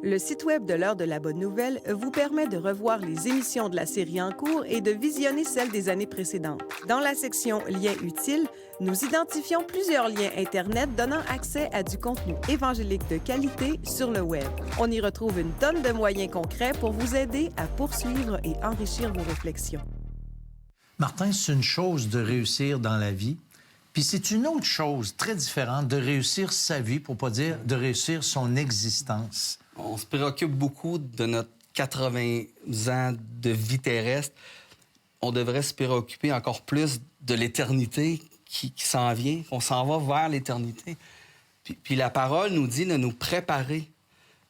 Le site web de l'Heure de la Bonne Nouvelle vous permet de revoir les émissions de la série en cours et de visionner celles des années précédentes. Dans la section Liens utiles, nous identifions plusieurs liens Internet donnant accès à du contenu évangélique de qualité sur le web. On y retrouve une tonne de moyens concrets pour vous aider à poursuivre et enrichir vos réflexions. Martin, c'est une chose de réussir dans la vie, puis c'est une autre chose très différente de réussir sa vie, pour pas dire de réussir son existence. On se préoccupe beaucoup de notre 80 ans de vie terrestre. On devrait se préoccuper encore plus de l'éternité qui s'en vient. On s'en va vers l'éternité. Puis la parole nous dit de nous préparer.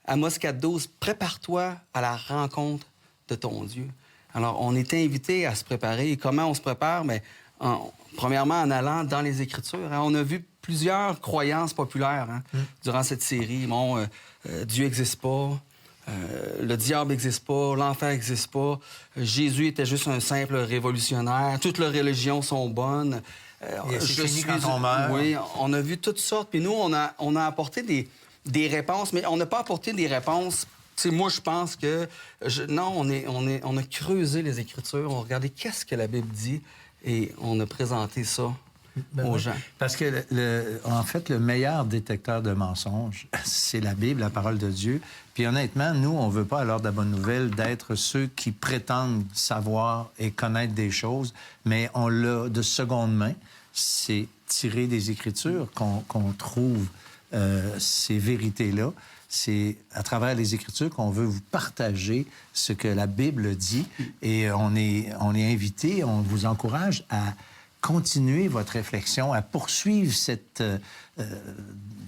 Amos 4.12, prépare-toi à la rencontre de ton Dieu. Alors, on est invité à se préparer. Et comment on se prépare? Bien, premièrement, en allant dans les Écritures. On a vu plusieurs croyances populaires durant cette série. Bon, Dieu n'existe pas, le diable n'existe pas, l'enfer n'existe pas, Jésus était juste un simple révolutionnaire, toutes les religions sont bonnes. C'est fini quand on meurt. Oui, on a vu toutes sortes. Puis nous, on a apporté des réponses, mais on n'a pas apporté des réponses. Tu sais, moi, je pense que... Non, on a creusé les Écritures, on a regardé qu'est-ce que la Bible dit et on a présenté ça aux gens. Parce que, en fait, le meilleur détecteur de mensonges, c'est la Bible, la parole de Dieu. Puis honnêtement, nous, on veut pas, à l'heure de la bonne nouvelle, d'être ceux qui prétendent savoir et connaître des choses, mais on l'a de seconde main. C'est tiré des Écritures qu'on trouve ces vérités-là. C'est à travers les Écritures qu'on veut vous partager ce que la Bible dit. Et on est invité, on vous encourage à continuer votre réflexion, à poursuivre cette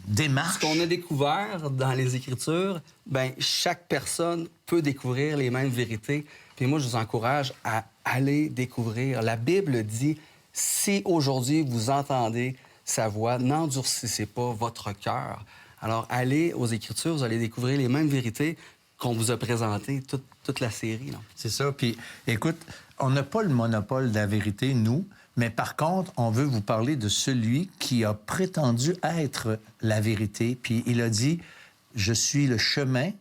démarche. Ce qu'on a découvert dans les Écritures, bien, chaque personne peut découvrir les mêmes vérités. Puis moi, je vous encourage à aller découvrir. La Bible dit, si aujourd'hui vous entendez sa voix, n'endurcissez pas votre cœur. Alors, allez aux Écritures, vous allez découvrir les mêmes vérités qu'on vous a présentées toute la série. Là. C'est ça. Puis, écoute, on n'a pas le monopole de la vérité, nous, mais par contre, on veut vous parler de celui qui a prétendu être la vérité. Puis, il a dit, « Je suis le chemin,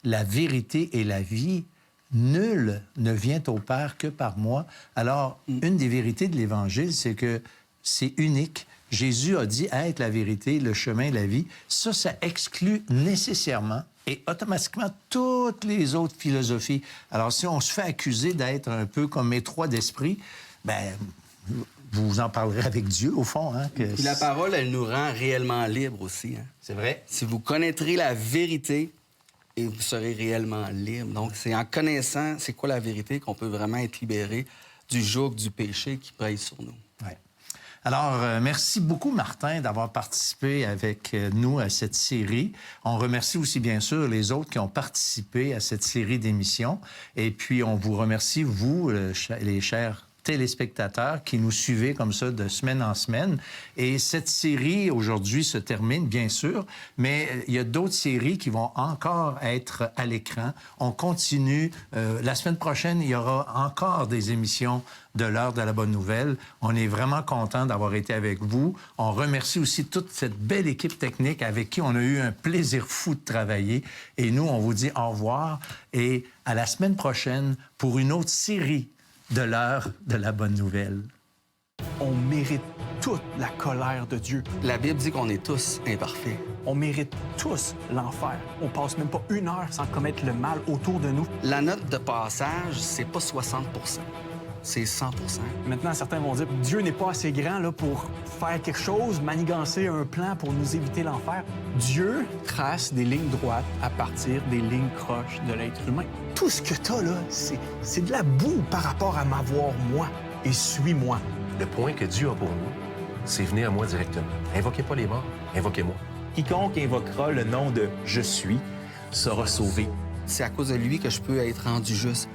la vérité et la vie. Nul ne vient au Père que par moi. » Alors, une des vérités de l'Évangile, c'est que c'est unique. Jésus a dit être la vérité, le chemin, la vie. Ça exclut nécessairement et automatiquement toutes les autres philosophies. Alors, si on se fait accuser d'être un peu comme étroit d'esprit, bien, vous en parlerez avec Dieu, au fond. Hein, que... Puis la parole, elle nous rend réellement libres aussi. Hein? C'est vrai. Si vous connaîtrez la vérité, et vous serez réellement libre. Donc, c'est en connaissant c'est quoi la vérité qu'on peut vraiment être libéré du joug du péché qui pèse sur nous. Ouais. Alors, merci beaucoup, Martin, d'avoir participé avec nous à cette série. On remercie aussi, bien sûr, les autres qui ont participé à cette série d'émissions. Et puis, on vous remercie, vous, les chers téléspectateurs qui nous suivez comme ça de semaine en semaine. Et cette série, aujourd'hui, se termine, bien sûr, mais il y a d'autres séries qui vont encore être à l'écran. On continue. La semaine prochaine, il y aura encore des émissions de l'Heure de la Bonne Nouvelle. On est vraiment content d'avoir été avec vous. On remercie aussi toute cette belle équipe technique avec qui on a eu un plaisir fou de travailler. Et nous, on vous dit au revoir et à la semaine prochaine pour une autre série de l'Heure de la Bonne Nouvelle. On mérite toute la colère de Dieu. La Bible dit qu'on est tous imparfaits. On mérite tous l'enfer. On passe même pas une heure sans commettre le mal autour de nous. La note de passage, c'est pas 60 %, c'est 100 %. Maintenant, certains vont dire Dieu n'est pas assez grand là, pour faire quelque chose, manigancer un plan pour nous éviter l'enfer. Dieu trace des lignes droites à partir des lignes croches de l'être humain. Tout ce que t'as là, c'est de la boue par rapport à m'avoir moi. Et suis-moi. Le point que Dieu a pour nous, c'est venir à moi directement. Invoquez pas les morts, invoquez-moi. Quiconque invoquera le nom de « Je suis » sera sauvé. C'est à cause de lui que je peux être rendu juste.